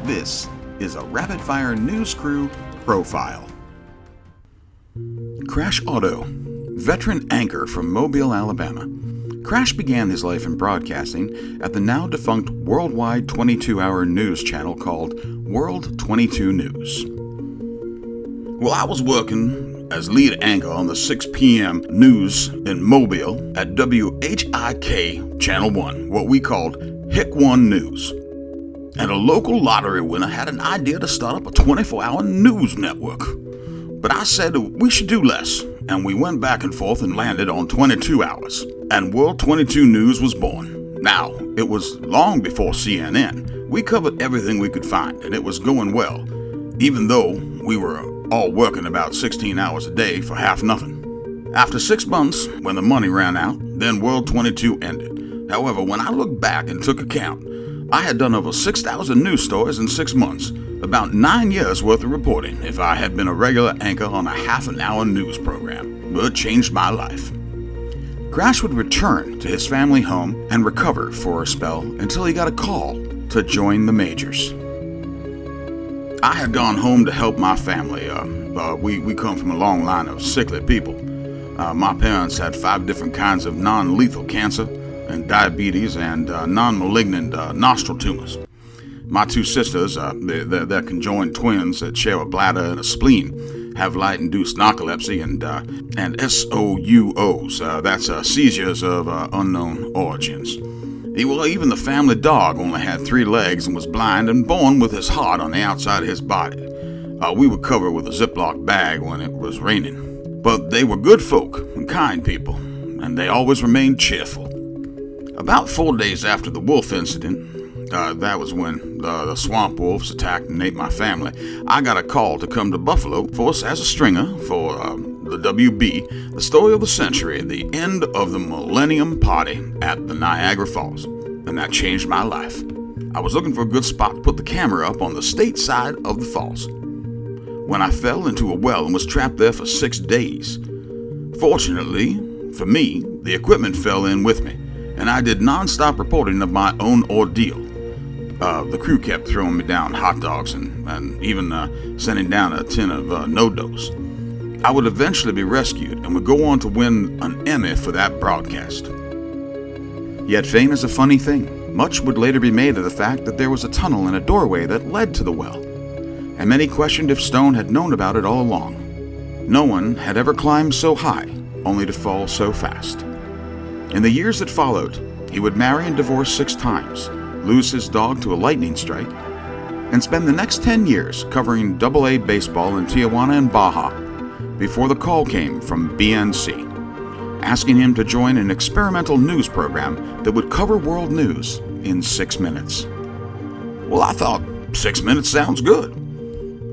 This is a Rapid Fire News Crew profile. Crash Otto, veteran anchor from Mobile, Alabama. Crash began his life in broadcasting at the now-defunct worldwide 22-hour news channel called World 22 News. Well, I was working as lead anchor on the 6 p.m. news in Mobile at WHIK Channel 1, what we called HIC 1 News. And a local lottery winner had an idea to start up a 24-hour news network. But I said we should do less, and we went back and forth and landed on 22 hours. And World 22 News was born. Now, it was long before CNN. We covered everything we could find, and it was going well, even though we were all working about 16 hours a day for half nothing. After 6 months, when the money ran out, then World 22 ended. However, when I look back and took account, I had done over 6,000 news stories in 6 months, about 9 years worth of reporting if I had been a regular anchor on a half-an-hour news program. But it changed my life. Crash would return to his family home and recover for a spell until he got a call to join the majors. I had gone home to help my family. We come from a long line of sickly people. My parents had 5 different kinds of non-lethal cancer, and diabetes, and non-malignant nostril tumors. My 2 sisters, they're conjoined twins that share a bladder and a spleen, have light-induced narcolepsy and SOUOs, that's seizures of unknown origins. Even the family dog only had 3 legs and was blind and born with his heart on the outside of his body. We were covered with a Ziploc bag when it was raining. But they were good folk and kind people, and they always remained cheerful. About 4 days after the wolf incident, that was when the swamp wolves attacked and ate my family, I got a call to come to Buffalo for us as a stringer for the WB, the story of the century, the end of the Millennium Party at the Niagara Falls. And that changed my life. I was looking for a good spot to put the camera up on the state side of the falls, when I fell into a well and was trapped there for 6 days. Fortunately for me, the equipment fell in with me, and I did non-stop reporting of my own ordeal. The crew kept throwing me down hot dogs and even sending down a tin of no-dos. I would eventually be rescued and would go on to win an Emmy for that broadcast. Yet fame is a funny thing. Much would later be made of the fact that there was a tunnel and a doorway that led to the well, and many questioned if Stone had known about it all along. No one had ever climbed so high, only to fall so fast. In the years that followed, he would marry and divorce 6 times, lose his dog to a lightning strike, and spend the next 10 years covering AA baseball in Tijuana and Baja before the call came from BNC, asking him to join an experimental news program that would cover world news in 6 minutes. Well, I thought 6 minutes sounds good.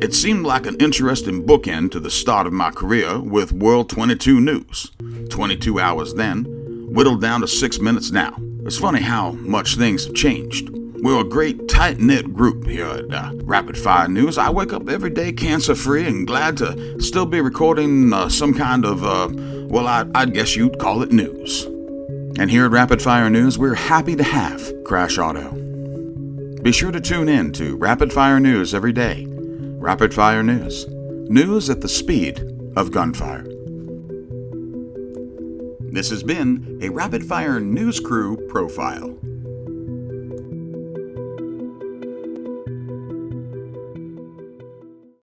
It seemed like an interesting bookend to the start of my career with World 22 News. 22 hours then, whittled down to 6 minutes now. It's funny how much things have changed. We're a great tight-knit group here at Rapid Fire News. I wake up every day cancer-free and glad to still be recording some kind of, I guess you'd call it news. And here at Rapid Fire News, we're happy to have Crash Otto. Be sure to tune in to Rapid Fire News every day. Rapid Fire News. News at the speed of gunfire. This has been a Rapid Fire News Crew profile.